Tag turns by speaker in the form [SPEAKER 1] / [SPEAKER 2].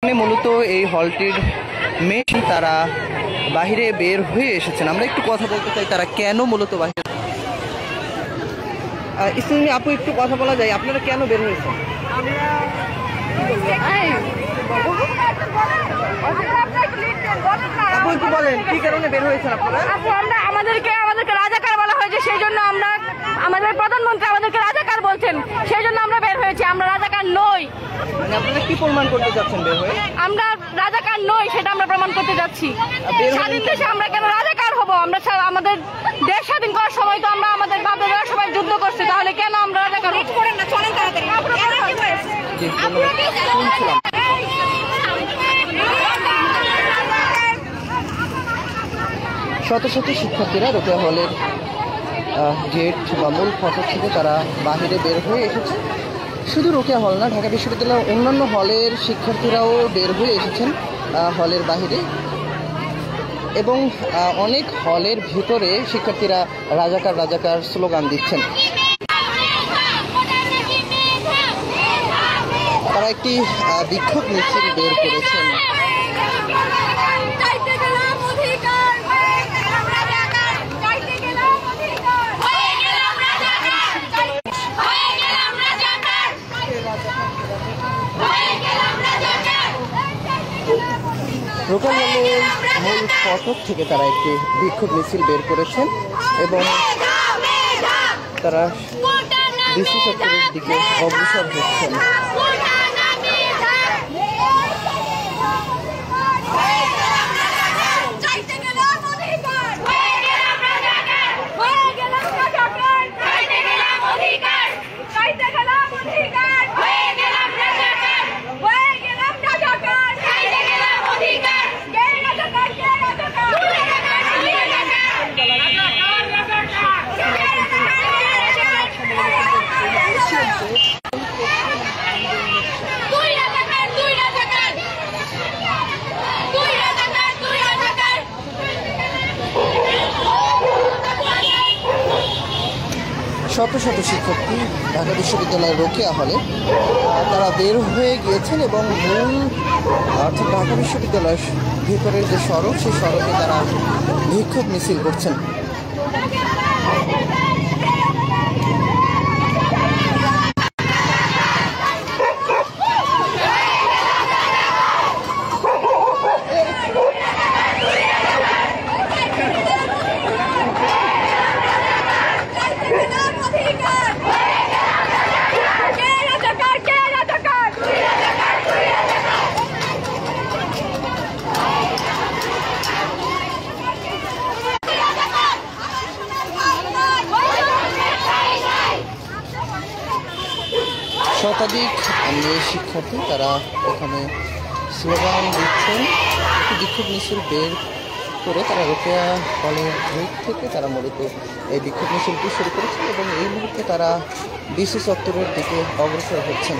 [SPEAKER 1] মূলত এই হলটির মেয়ে তারা বাহিরে বের হয়ে এসেছেন। আমরা একটু কথা বলতে চাই তারা কেন মূলত বাহিরে। ইসলামী আপু একটু কথা বলা যায়, আপনারা কেন বের হয়েছেন? আপু একটু বলেন কি কারণে বের হয়েছেন আপনারা?
[SPEAKER 2] আমাদেরকে রাজাকার বলা হয়েছে, সেই জন্য আমরা, আমাদের প্রধানমন্ত্রী আমাদেরকে রাজাকার বলছেন, সেই জন্য আমরা বের হয়েছি। আমরা রাজাকার নই।
[SPEAKER 1] মানে আপনারা কি প্রমাণ করতে যাচ্ছেন বের হয়ে?
[SPEAKER 2] আমরা রাজাকার নই সেটা আমরা প্রমাণ করতে যাচ্ছি। স্বাধীন দেশে আমরা কেন রাজাকার হব? আমরা আমাদের দেশ স্বাধীন করার সময় তো আমরা আমাদের বাপ দাদারা সবাই যুদ্ধ করছে, তাহলে কেন আমরা রাজাকার করেন না? চলেন তাড়াতাড়ি।
[SPEAKER 1] শত শত শিক্ষার্থীরা রোকেয়া হলের গেট বা মূল ফটক থেকে তারা বাহিরে বের হয়ে এসেছে। শুধু রোকেয়া হল না, ঢাকা বিশ্ববিদ্যালয়ের অন্যান্য হলের শিক্ষার্থীরাও বের হয়ে এসেছেন হলের বাহিরে, এবং অনেক হলের ভিতরে শিক্ষার্থীরা রাজাকার রাজাকার স্লোগান দিচ্ছেন। তারা একটি বিক্ষোভ মিছিল বের করেছেন। রোকেয়া হলের মূল ফটক থেকে তারা একটি বিক্ষোভ মিছিল বের করেছেন এবং তারা ডিসি চত্বরের দিকে অগ্রসর হচ্ছেন। শত শত শিক্ষার্থী ঢাকা বিশ্ববিদ্যালয়ের রোকেয়া হলে তারা বের হয়ে গিয়েছেন এবং মূল অর্থাৎ ঢাকা বিশ্ববিদ্যালয়ের ভিতরের যে সড়ক, সেই সড়কে তারা বিক্ষোভ মিছিল করছেন। শতাধিক মেয়ে শিক্ষার্থী তারা এখানে স্লোগান দিচ্ছেন। একটি বিক্ষোভ মিছিল বের করে তারা রোকেয়া হলের গেট থেকে তারা মূলত এই বিক্ষোভ মিছিলটি শুরু করেছেন এবং এই মুহূর্তে তারা ডিসি চত্বরের দিকে অগ্রসর হচ্ছেন।